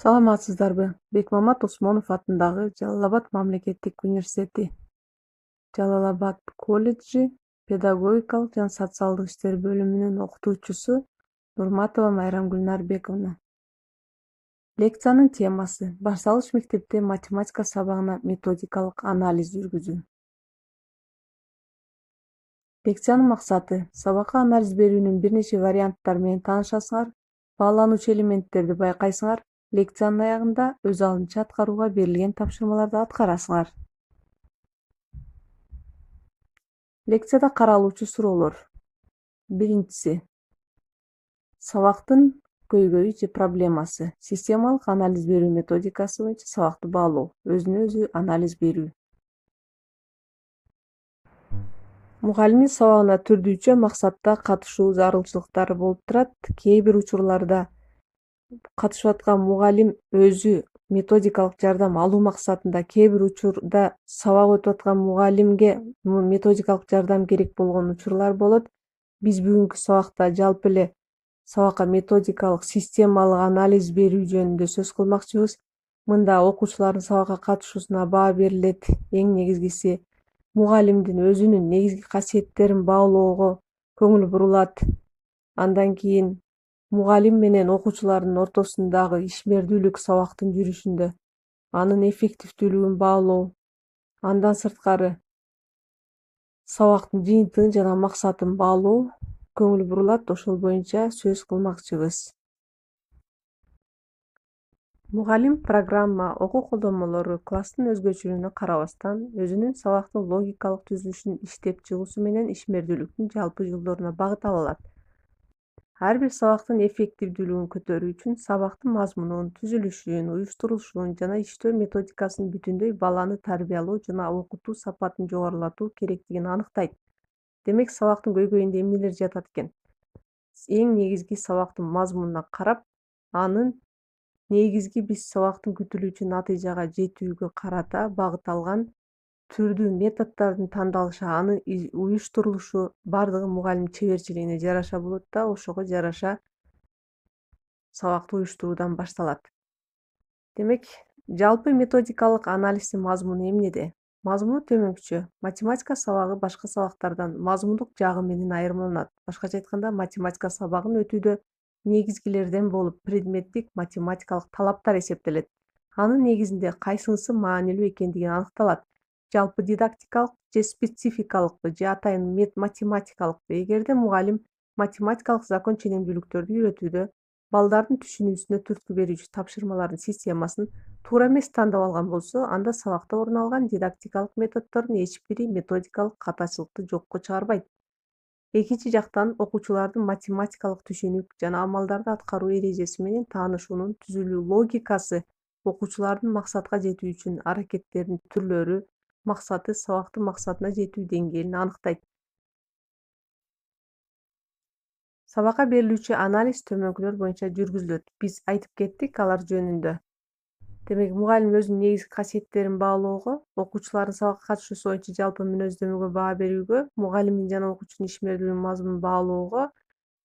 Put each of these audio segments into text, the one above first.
Саламатсыздарбы? Бекмамат Осмонов атындагы Жалал Абад мамлекеттик университети, Жалал Абад колледжи педагогикалык жана социалдык иштер бөлүмүнүн окутуучусу Нурматова Майрам Гүлнарбековна. Лекциянын темасы — башталгыч мектепте математика сабагына методикалык анализ жүргүзүү. Лекциянын максаты — сабакка анализ берүүнүн бир нече варианттары менен таанышасыңар, баалануучу элементтерди байкайсыңар, лекциянын аягында өз алдынча аткарууга берилген тапшырмаларды аткарасыңар. Лекцияда каралуучу суроолор. Биринчиси. Сабактын көйгөйү же проблемасы. Системалык анализ берүү методикасы боюнча сабакты баалоо, өзүнө өзү анализ берүү. Мугалимдин сабагына түрдүүчө максатта катышуу зарылчылыктары болуп турат. Кээ бир учурларда катышып аткан мугалим өзү методикалык жардам алуу максатында, кээ бир учурда сабак өтүп аткан мугалимге методикалык жардам керек болгон учурлар болот. Биз бүгүнкү сабакта жалпы эле сабакка методикалык, системалык анализ берүү жөнүндө сөз кылмакчыбыз. Мында окуучулардын сабакка катышуусуна баа берилет. Эң негизгиси мугалимдин өзүнүн негизги касиеттерин баалоого көңүл бурулат. Андан кийин мугалим менен окуучулардын ортосундагы ишмердүүлүк сабактын жүрүшүндө, анын эффективдүүлүгүн баалоо. Андан сырткары сабактын жыйынтыгын жана максатын баалоо көңүл бурулат. Ошол боюнча сөз кылмакчыбыз. Мугалим программа, окуу колдонмолору, класстын өзгөчөлүгүнө карабастан, өзүнүн сабактын логикалык түзүлүшүн иштеп чыгуусу менен ишмердүүлүктүн жалпы жолдоруна багыт ала алат. Ар бир сабактын эффективдүүлүгүн көтөрүү үчүн сабактын мазмунун, түзүлүшүн, уюштурулушун жана иштөө методикасын бүтүндөй баланы тарбиялоо жана окутуу сапатын жогорулатуу керектигин аныктайт. Демек, сабактын көйгөйүндө эмнелер жатат экен? Эң негизги сабактын мазмунуна карап, анын негизги биз сабактын күтүлүүчү натыйжага жетүүгө карата багыт алган түрдүү методдордун тандалышы, анын уюштурулушу бардыгы мугалим чеберчилигине жараша болот да, ошого жараша сабакты уюштуруудан башталат. Демек, жалпы методикалык анализдин мазмуну эмнеде? Мазмуну төмөнкүчө. Математика сабагы башка сабактардан мазмундук жагы менен айырмаланат. Башкача айтканда, математика сабагын өтүүдө негизгилерден болуп предметтик математикалык талаптар эсептелет. Анын негизинде кайсынысы маанилүү экендиги аныкталат. Жалпы дидактикалык же спецификалыкпы же атайын математикалыкпы? Эгерде мугалим математикалык закон ченемдүүлүктөрдү үйрөтүүдө балдардын түшүнүүсүнө түрткү берүүчү тапшырмалардын системасын туура эмес тандап алган болсо, анда сабакта орун алган дидактикалык методдордун эч бири методикалык катачылыкты жокко чыгарбайт. Экинчи жактан, окуучулардын математикалык түшүнүк жана амалдарды аткаруу эрежеси менен таанышуунун түзүлүү логикасы окуучулардын максатка жетүү үчүн аракеттеринин түрлөрү, максаты, сабактын максатына жетүү деңгээлин аныктайт. Сабакка берилүүчү анализ төмөнкүлөр боюнча жүргүзүлөт. Биз айтып кеттик алар жөнүндө. Демек, мугалим өзүнүн негизги касиеттерин баалоого, окуучулардын сабакка катышуусу боюнча жалпы мүнөздөмөгө баа берүүгө, мугалимдин жана окуучунун ишмердүүлүгүнүн мазмунун баалоого,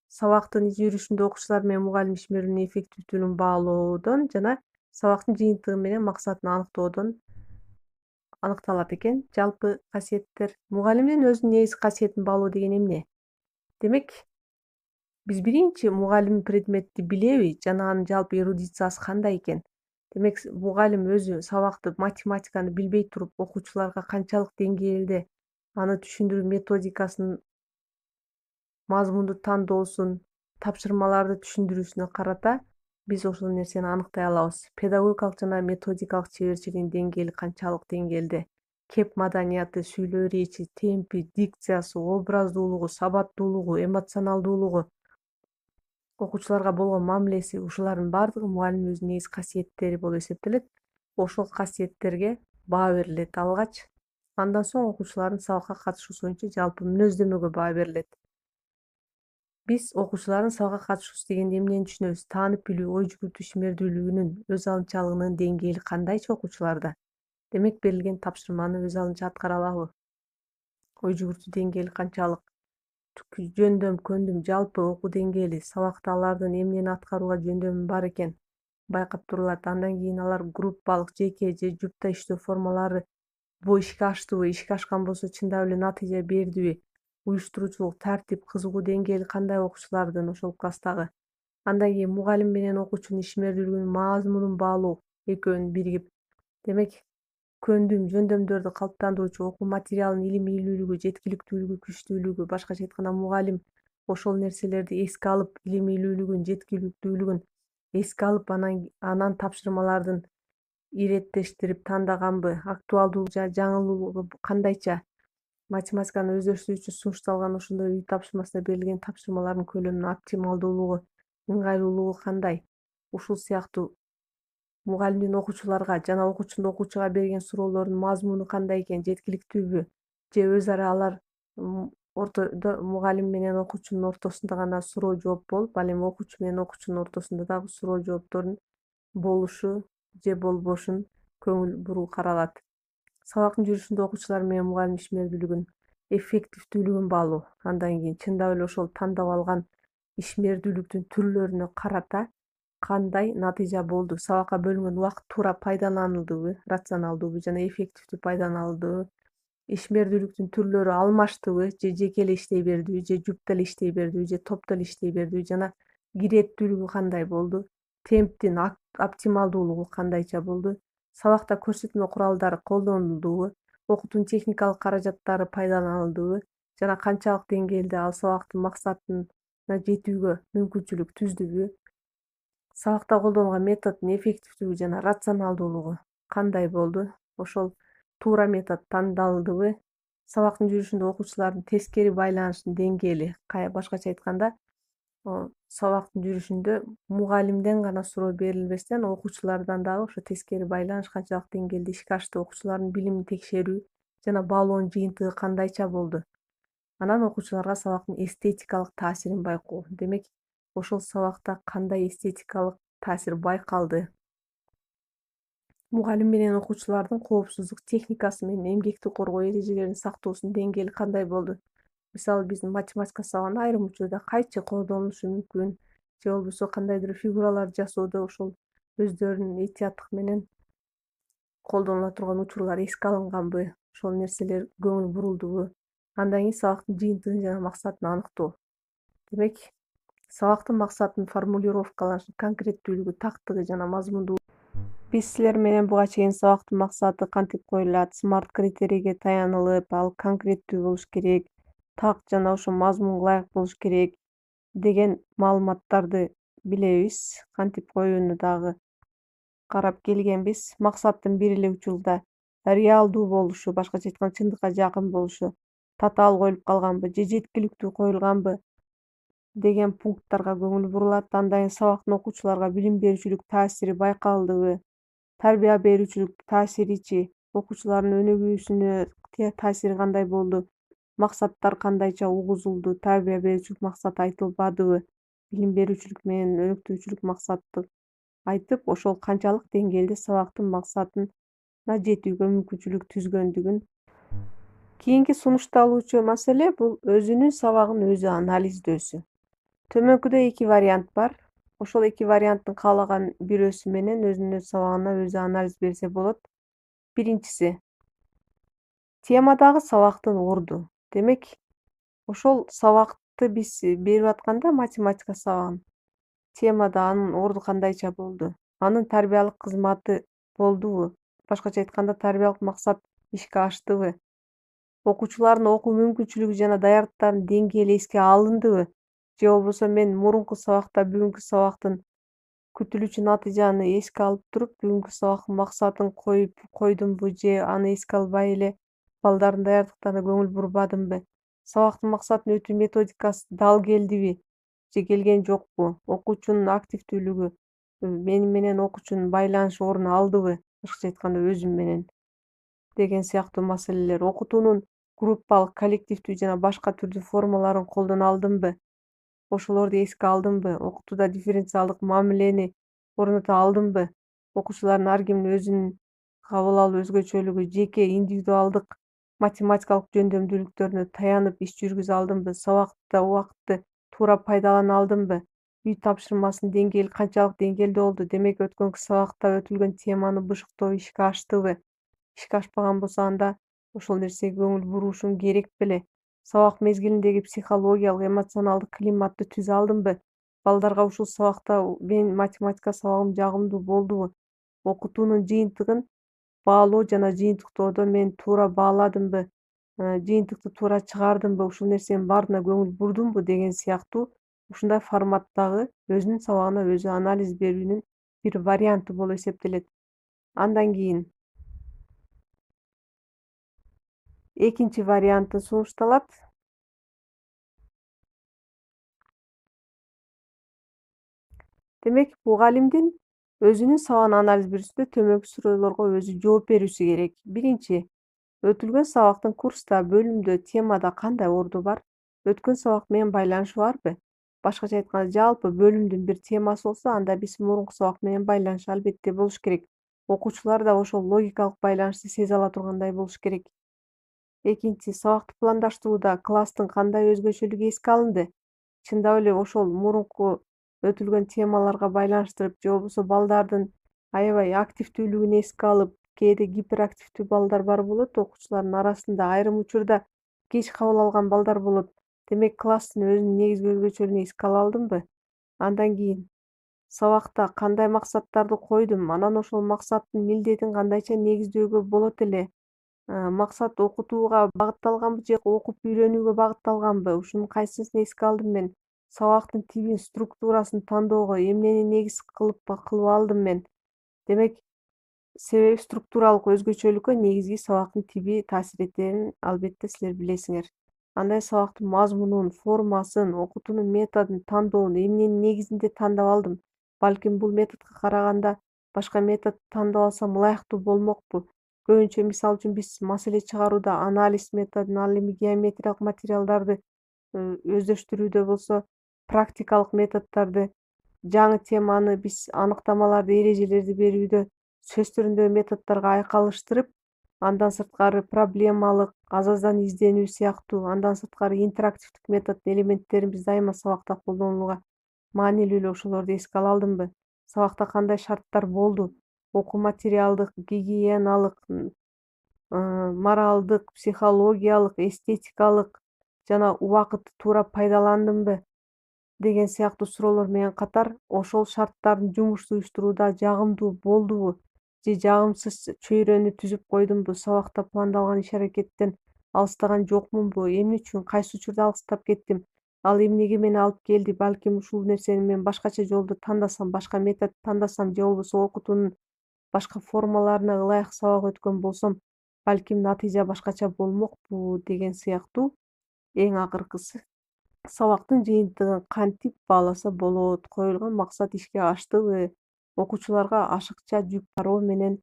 сабактын жүрүшүндө окуучулар менен мугалим ишмердүүлүгүнүн эффективдүүлүгүн баалоодон жана сабактын жыйынтыгы менен максатын аныктоодон аныкталат экен. Жалпы касиеттер. Мугалимдин өзүнүн негизги касиетин баалоо деген эмне? Демек, биз биринчи мугалим предметти билеби жана анын жалпы эрудициясы кандай экен? Демек, мугалим өзү сабакты, математиканы билбей туруп, окуучуларга канчалык деңгээлде аны түшүндүрүү методикасын, мазмунду тандоосун, тапшырмаларды түшүндүрүүсүнө карата биз ошол нерсени аныктай алабыз. Педагогикалык жана методикалык чеберчилигинин деңгээли канчалык деңгээлде? Кеп маданияты, сүйлөө речи, темпи, дикциясы, образдуулугу, сабаттуулугу, эмоционалдуулугу, окуучуларга болгон мамилеси, ушулардын бардыгы мугалимдин өзүнүн негизги касиеттери болуп эсептелет. Ошол касиеттерге баа берилет алгач, андан соң окуучулардын сабакка катышуусу боюнча жалпы мүнөздөмөгө баа берилет. Биз окуучулардын сабакка катышуусу дегенде эмнени түшүнөбүз? Таанып билүү, ой жүгүртүү ишмердүүлүгүнүн, өз алынчалыгынын деңгээли кандайча окуучуларда? Демек, берилген тапшырманы өз алынча аткара алабы? Ой жүгүртүү деңгээли канчалык? Жөндөм, көндүм, жалпы окуу деңгээли, сабакта алардын эмнени аткарууга жөндөмү бар экен? байкап турулат. Андан кийин алар группалык, жеке же жупта иштөө формалары ишке аштыбы, ишке ашкан болсо чындап эле натыйжа бердиби, уюштуруучулук, тартип, кызыгуу деңгээли кандай окуучулардын ошол класстагы. Андан кийин мугалим менен окуучунун ишмердүүлүгүнүн маазмунун баалуу экөөнү биригип, демек көндүм, жөндөмдөрдү калыптандыруучу окуу материалынын илимилүүлүгү, жеткиликтүүлүгү, күчтүүлүгү, башкача айтканда мугалим ошол нерселерди эске алып, илимилүүлүгүн, жеткиликтүүлүгүн эске алып, анан тапшырмалардын иреттештирип тандаганбы, актуалдуулугу жана жаңылуулугу кандайча, математиканы өздөштүрүүчү сунушталган ошондой үй тапшырмасына берилген тапшырмалардын көлөмүнүн оптималдуулугу, ыңгайлуулугу кандай, ушул сыяктуу мугалимдин окуучуларга жана окуучунун окуучуга берген суроолордун мазмуну кандай экен, жеткиликтүүбү, же өз ара алар ортодо мугалим менен окуучунун ортосунда гана суроо жооп болуп, ал эми окуучу менен окуучунун ортосунда дагы суроо жооптордун болушу же болбошун көңүл буруу каралат. Сабактын жүрүшүндө окуучулар менен мугалим ишмердүүлүгүнүн эффективдүүлүгүн баалоо, андан кийин чындап эле ошол тандап алган ишмердүүлүктүн түрлөрүнө карата кандай натыйжа болду, сабакка бөлүнгөн убакыт туура пайдаланылдыбы, рационалдуубу жана эффективдүү пайдаланылдыбы, ишмердүүлүктүн түрлөрү алмаштыбы, же жеке эле иштей бердиби, же жупта эле иштей бердиби, же топто эле иштей бердиби жана киреттүүлүгү кандай болду, темптин оптималдуулугу кандайча болду, сабакта көрсөтмө куралдары колдонулдубу, окутуунун техникалык каражаттары пайдаланылдыбы жана канчалык деңгээлде ал сабактын максатына жетүүгө мүмкүнчүлүк түздүбү, сабакта колдонулган методдун эффективдүүлүгү жана рационалдуулугу кандай болду, ошол туура метод тандалдыбы, сабактын жүрүшүндө окуучулардын тескери байланышынын деңгээли, башкача айтканда, сабактын жүрүшүндө мугалимден гана суроо берилбестен окуучулардан дагы ошо тескери байланыш канчалык деңгээлде ишке ашты, окуучулардын билимин текшерүү жана баалоонун жыйынтыгы кандайча болду. Анан окуучуларга сабактын эстетикалык таасирин байкоо. Демек, ошол сабакта кандай эстетикалык таасир байкалды? Мугалим менен окуучулардын коопсуздук техникасы менен эмгекти коргоо эрежелерин сактоосунун деңгээли кандай болду? Мисалы, биздин математика сабагында айрым учурда кайчы колдонулушу мүмкүн, же болбосо кандайдыр фигуралар жасоодо ошол өздөрүнүн этияттык менен колдонула турган учурлар эске алынганбы, ошол нерселер көңүл бурулдубу? Андан кийин сабактын жыйынтыгын жана максатын аныктоо. Демек, сабактын максатынын формулировкаланышы, конкреттүүлүгү, тактыгы жана мазмундуулугу. Биз силер менен буга чейин сабактын максаты кантип коюлат, смарт критерийге таянылып, ал конкреттүү болуш керек, так жана ошо мазмунга ылайык болуш керек деген маалыматтарды билебиз. Кантип коюуну дагы карап келгенбиз. Максаттын бир эле учурда реалдуу болушу, башкача айтканда чындыкка жакын болушу, татаал коюлуп калганбы же жеткиликтүү коюлганбы деген пункттарга көңүл бурулат. Андан кийин сабактын окуучуларга билим берүүчүлүк таасири байкалдыбы, тарбия берүүчүлүк таасиричи, окуучулардын өнүгүүсүнө таасири кандай болду, максаттар кандайча угузулду, тарбия берүүчүлүк максаты айтылбадыбы, билим берүүчүлүк менен өнүктүүчүлүк максатты айтып, ошол канчалык деңгээлде сабактын максатына жетүүгө мүмкүнчүлүк түзгөндүгүн. Кийинки сунушталуучу маселе бул өзүнүн сабагын өзү анализдөөсү. Төмөнкүдө 2 вариант бар. Ошол 2 варианттын каалаган бирөөсү менен өзүнүн сабагына өзү анализ берсе болот. Биринчиси темадагы сабактын орду. Демек, ошол сабакты биз берип атканда математика сабагын, темада анын орду кандайча болду? Анын тарбиялык кызматы болдубу? Башкача айтканда, тарбиялык максат ишке аштыбы? Окуучулардын окуу мүмкүнчүлүгү жана даярдыктардын деңгээли эске алындыбы? Же болбосо мен мурунку сабакта бүгүнкү сабактын күтүлүүчү натыйжаны эске алып туруп, бүгүнкү сабактын максатын койдумбу же аны эске албай эле балдардын даярдыктарына көңүл бурбадымбы? Сабактын максатын өтүү методикасы дал келдиби же келген жокпу? Окуучунун активдүүлүгү, менен окуучунун байланышы орун алдыбы? Башкача айтканда, өзүм менен деген сыяктуу маселелер. Окутуунун группалык, коллективдүү жана башка түрдүү формаларын колдоно алдымбы? Ошолорду эске алдымбы? Окутууда дифференциалдык мамилени орното алдымбы? Окуучулардын ар кимдин өзүнүн кабыл алуу өзгөчөлүгү, жеке индивидуалдык математикалык жөндөмдүүлүктөрүнө таянып иш жүргүзө алдымбы? Сабакта убакытты туура пайдалана алдымбы? Үй тапшырмасынын деңгээли канчалык деңгээлде болду? Демек, өткөнкү сабакта өтүлгөн теманы бышыктоо ишке аштыбы? Ишке ашпаган болсо, анда ошол нерсеге көңүл бурушум керек беле? Сабак мезгилиндеги психологиялык, эмоционалдык климатты түзө алдымбы? Балдарга ушул сабакта менин математика сабагым жагымдуу болдубу? Окутуунун жыйынтыгын баалоо жана жыйынтыктоодо мен туура бааладымбы? Жыйынтыкты туура чыгардымбы? Ушул нерсенин баарына көңүл бурдумбу? Деген сыяктуу ушундай форматтагы өзүнүн сабагына өзү анализ берүүнүн бир варианты болуп эсептелет. Андан кийин экинчи варианты сунушталат. Демек, мугалимдин өзүнүн сабагын анализ берүүсүндө төмөнкү суроолорго өзү жооп берүүсү керек. Биринчи, өтүлгөн сабактын курста, бөлүмдө, темада кандай орду бар? Өткөн сабак менен байланышы барбы? Башкача айтканда, жалпы бөлүмдүн бир темасы болсо, анда биз мурунку сабак менен байланышы албетте болуш керек. Окуучулар да ошол логикалык байланышты сезе ала тургандай болуш керек. Экинчи, сабакты пландаштырууда класстын кандай өзгөчөлүгү эске алынды? Чындап эле ошол мурунку өтүлгөн темаларга байланыштырып, же болбосо балдардын аябай активдүүлүгүн эске алып, кээде гиперактивдүү балдар бар болот, окуучулардын арасында айрым учурда кеч кабыл алган балдар болот. Демек, класстын өзүнүн негизги өзгөчөлүгүн эске ала алдымбы? Андан кийин сабакта кандай максаттарды койдум? Анан ошол максаттын милдетин кандайча негиздөөгө болот эле? Максат окутууга багытталганбы же окуп үйрөнүүгө багытталганбы? Ушунун кайсысын эске алдым мен? Сабактын тибин, структурасын тандоого эмнени негиз кылып алдым мен? Демек, себеби структуралык өзгөчөлүккө негизги сабактын тиби таасир этерин албетте силер билесиңер. Андай сабактын мазмунун, формасын, окутуунун методун тандоонун эмненин негизинде тандап алдым? Балким бул методко караганда башка метод тандап алсам ылайыктуу болмокпу? Көбүнчө, мисалы үчүн, биз маселе чыгарууда анализ методун, ал эми геометриялык материалдарды өздөштүрүүдө болсо практикалык методдорду, жаңы теманы биз аныктамаларды, эрежелерди берүүдө сөз түрүндөгү методдорго айкалыштырып, андан сырткары проблемалык, аз-аздан изденүү сыяктуу, андан сырткары интерактивдик методдун элементтерин биз дайыма сабакта колдонууга маанилүү эле ошолорду эске ала алдымбы? Сабакта кандай шарттар болду? Окуу материалдык, гигиеналык, моралдык, психологиялык, эстетикалык жана убакытты туура пайдаландымбы? Деген сыяктуу суроолор менен катар, ошол шарттардын жумушту уюштурууда жагымдуу болдубу же жагымсыз чөйрөнү түзүп койдумбу? Сабакта пландалган иш-аракеттен алыстаган жокмунбу? Эмне үчүн, кайсы учурда алыстап кеттим? Ал эмнеге мени алып келди? Балким ушул нерсени мен башкача жолду тандасам, башка метод тандасам, же болбосо окутуунун башка формаларына ылайык сабак өткөн болсом, балким натыйжа башкача болмокпу? Деген сыяктуу. Эң акыркысы, сабактын жыйынтыгын кантип бааласа болот? Коюлган максат ишке аштыбы? Окуучуларга ашыкча жүк бароо менен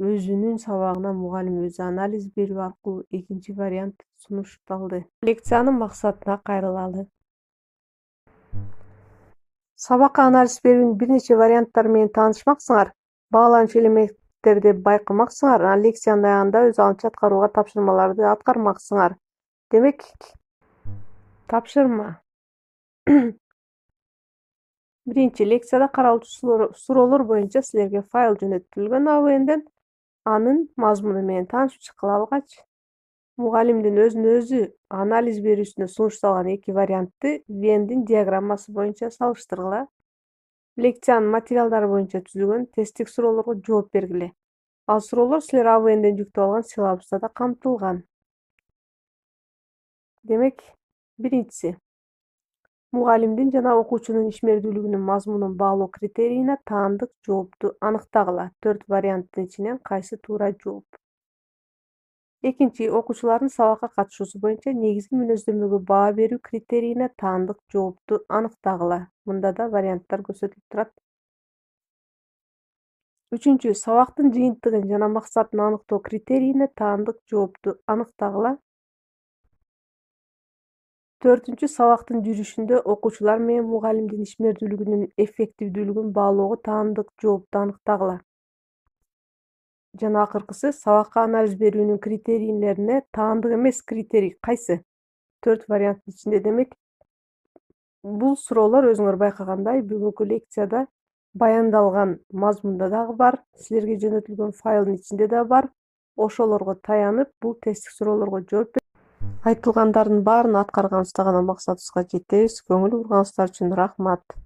өзүнүн сабагына мугалим өзү анализ берүү аркылуу экинчи вариант сунушталды. Лекциянын максатына кайрылалы. Сабакка анализ берүүнүн бир нече варианттары менен таанышмаксыңар, баалануч элементтерди байкамаксыңар, анан лекциянын аягында өз алынча аткарууга тапшырмаларды аткармаксыңар. Демек, тапшырма. Биринчи, лекцияда каралуучу суроолор боюнча силерге файл жөнөтүлгөн AVN'ден. Анын мазмуну менен таанышып чыккыла алгач, мугалимдин өзүнө өзү анализ берүүсүндө сунушталган эки вариантты Вендин диаграммасы боюнча салыштыргыла. Лекциянын материалдары боюнча түзүлгөн тесттик суроолорго жооп бергиле. Ал суроолор силер AVN'ден жүктөп алган силабуста да камтылган. Демек, биринчиси, мугалимдин жана окуучунун ишмердүүлүгүнүн мазмунун баалоо критерийине таандык жоопту аныктагыла. 4 варианттын ичинен кайсы туура жооп? Экинчи, окуучулардын сабакка катышуусу боюнча негизги мүнөздөмөгө баа берүү критерийине таандык жоопту аныктагыла. Мында да варианттар көрсөтүлүп турат. Үчүнчү, сабактын жыйынтыгын жана максатын аныктоо критерийине таандык жоопту аныктагыла. Төртүнчү, сабактын жүрүшүндө окуучулар менен мугалимдин ишмердүүлүгүнүн эффективдүүлүгүн баалоого таандык жоопту аныктагыла. Жана акыркысы, сабакка анализ берүүнүн критерийлерине таандык эмес критерий кайсы? 4 варианттын ичинде демек, Бул суроолор өзүңөр байкагандай бүгүнкү лекцияда баяндалган мазмунда дагы бар, силерге жөнөтүлгөн файлдын ичинде да бар. Ошолорго таянып бул тесттик суроолорго жооп берип, айтылгандардын баарын аткарганыбызда гана максатыбызга жетебиз. Көңүл бурганыңыздар үчүн рахмат.